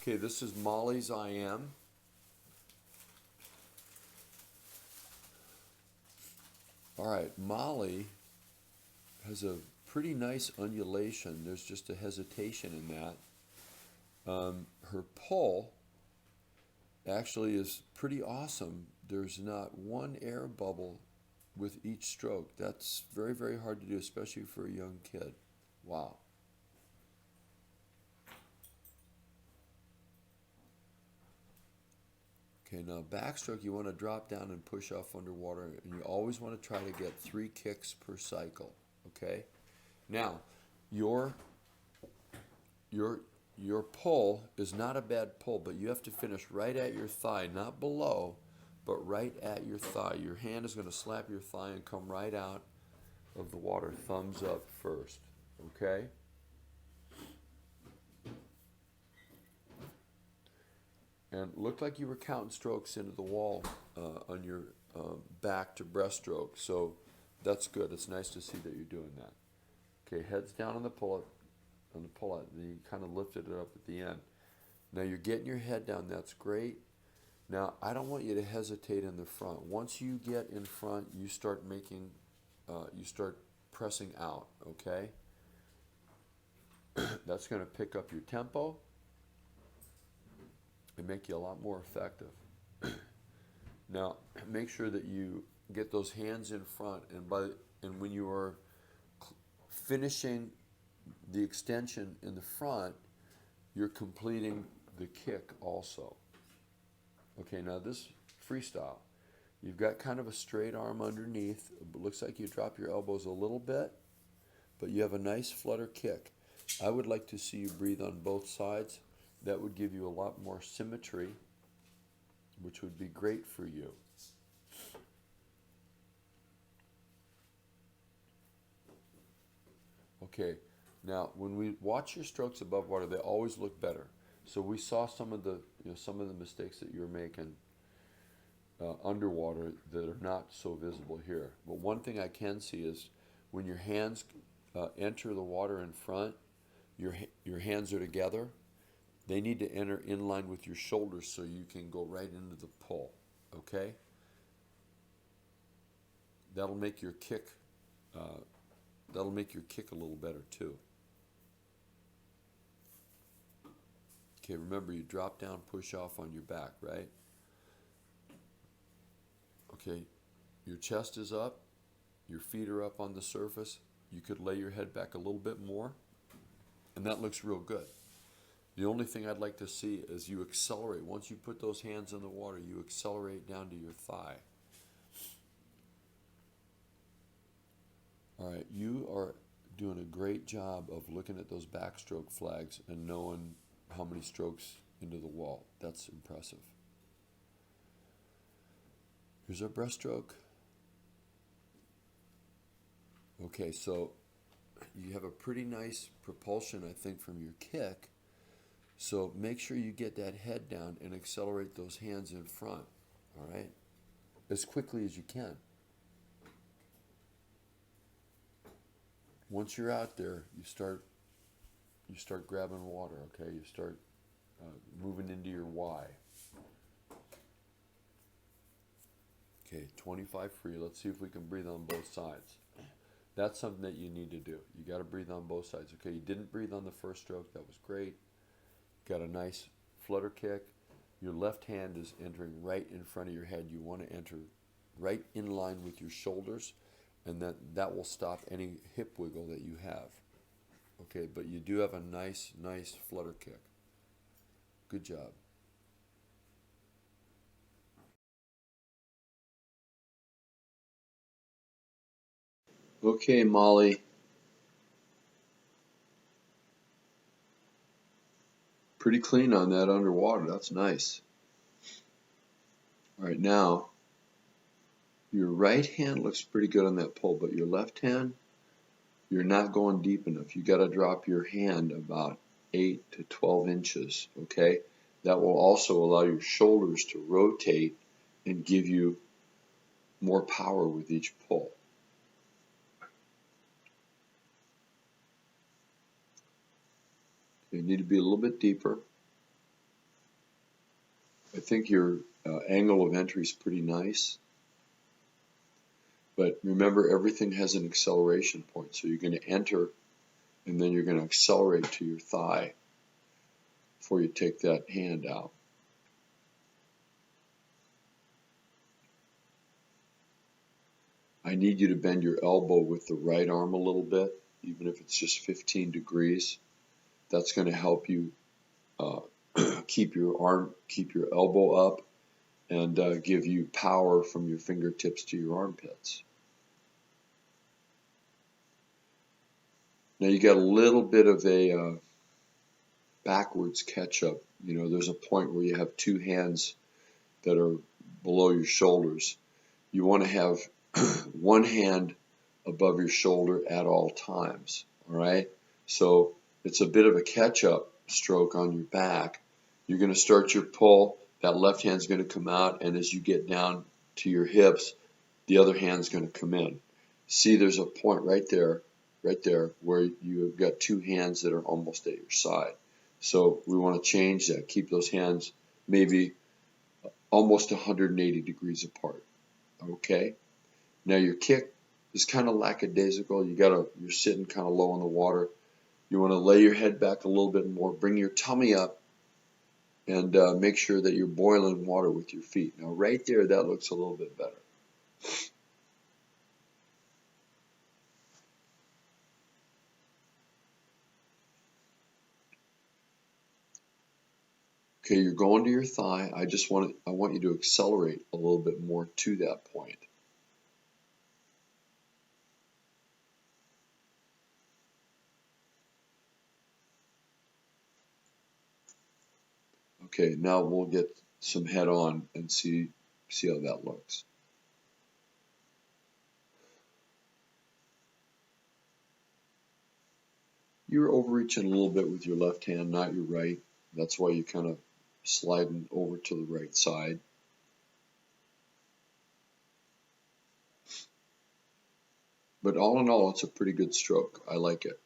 Okay, this is Mollie's I Am. All right, Mollie has a pretty nice undulation. There's just a hesitation in that. Her pull actually is pretty awesome. There's not one air bubble with each stroke. That's very, very hard to do, especially for a young kid. Wow. Okay, now backstroke, you want to drop down and push off underwater, and you always want to try to get 3 kicks per cycle. Okay? Now, your your your pull is not a bad pull, but you have to finish right at your thigh, not below, but right at your thigh. Your hand is going to slap your thigh and come right out of the water, thumbs up first. Okay? And it looked like you were counting strokes into the wall on your back to breaststroke, so that's good. It's nice to see that you're doing that. Okay, heads down on the pull-up, and you kind of lifted it up at the end. Now you're getting your head down. That's great. Now I don't want you to hesitate in the front. Once you get in front, you start pressing out. Okay, that's going to pick up your tempo and make you a lot more effective. Now make sure that you get those hands in front, and when you are finishing the extension in the front, you're completing the kick also. Okay, now this freestyle, you've got kind of a straight arm underneath. It looks like you drop your elbows a little bit, but you have a nice flutter kick. I would like to see you breathe on both sides. That would give you a lot more symmetry, which would be great for you. Okay, now when we watch your strokes above water, they always look better. So we saw some of the mistakes that you're making underwater that are not so visible here. But one thing I can see is when your hands enter the water in front, your hands are together. They need to enter in line with your shoulders so you can go right into the pull. Okay, that'll make your kick. Uh, that'll make your kick a little better too. Okay, remember you drop down, push off on your back, right? Okay, your chest is up, your feet are up on the surface. You could lay your head back a little bit more, and that looks real good. The only thing I'd like to see is you accelerate. Once you put those hands in the water, you accelerate down to your thigh. All right, you are doing a great job of looking at those backstroke flags and knowing how many strokes into the wall. That's impressive. Here's our breaststroke. Okay, so you have a pretty nice propulsion, I think, from your kick. So make sure you get that head down and accelerate those hands in front, all right? As quickly as you can. Once you're out there, you start grabbing water, okay? You start moving into your Y. Okay, 25 free. Let's see if we can breathe on both sides. That's something that you need to do. You got to breathe on both sides. Okay, you didn't breathe on the first stroke. That was great. Got a nice flutter kick. Your left hand is entering right in front of your head. You want to enter right in line with your shoulders, and that will stop any hip wiggle that you have. Okay, but you do have a nice flutter kick. Good job. Okay, Mollie. Pretty clean on that underwater. That's nice. All right, now your right hand looks pretty good on that pull, but your left hand, you're not going deep enough. You got to drop your hand about 8 to 12 inches, okay? That will also allow your shoulders to rotate and give you more power with each pull. You need to be a little bit deeper. think your angle of entry is pretty nice. But remember, everything has an acceleration point. So you're going to enter, and then you're going to accelerate to your thigh before you take that hand out. I need you to bend your elbow with the right arm a little bit, even if it's just 15 degrees. That's going to help you keep your elbow up, and give you power from your fingertips to your armpits. Now you got a little bit of a backwards catch up. You know, there's a point where you have two hands that are below your shoulders. You want to have one hand above your shoulder at all times, all right? So it's a bit of a catch-up stroke on your back. You're going to start your pull, that left hand's going to come out, and as you get down to your hips, the other hand's going to come in. See, there's a point right there, where you've got two hands that are almost at your side. So we want to change that. Keep those hands maybe almost 180 degrees apart. Okay? Now your kick is kind of lackadaisical. You're sitting kind of low in the water. You want to lay your head back a little bit more. Bring your tummy up, and make sure that you're boiling water with your feet. Now right there, that looks a little bit better. Okay, you're going to your thigh. I want you to accelerate a little bit more to that point. Okay, now we'll get some head on and see how that looks. You're overreaching a little bit with your left hand, not your right. That's why you're kind of sliding over to the right side. But all in all, it's a pretty good stroke. I like it.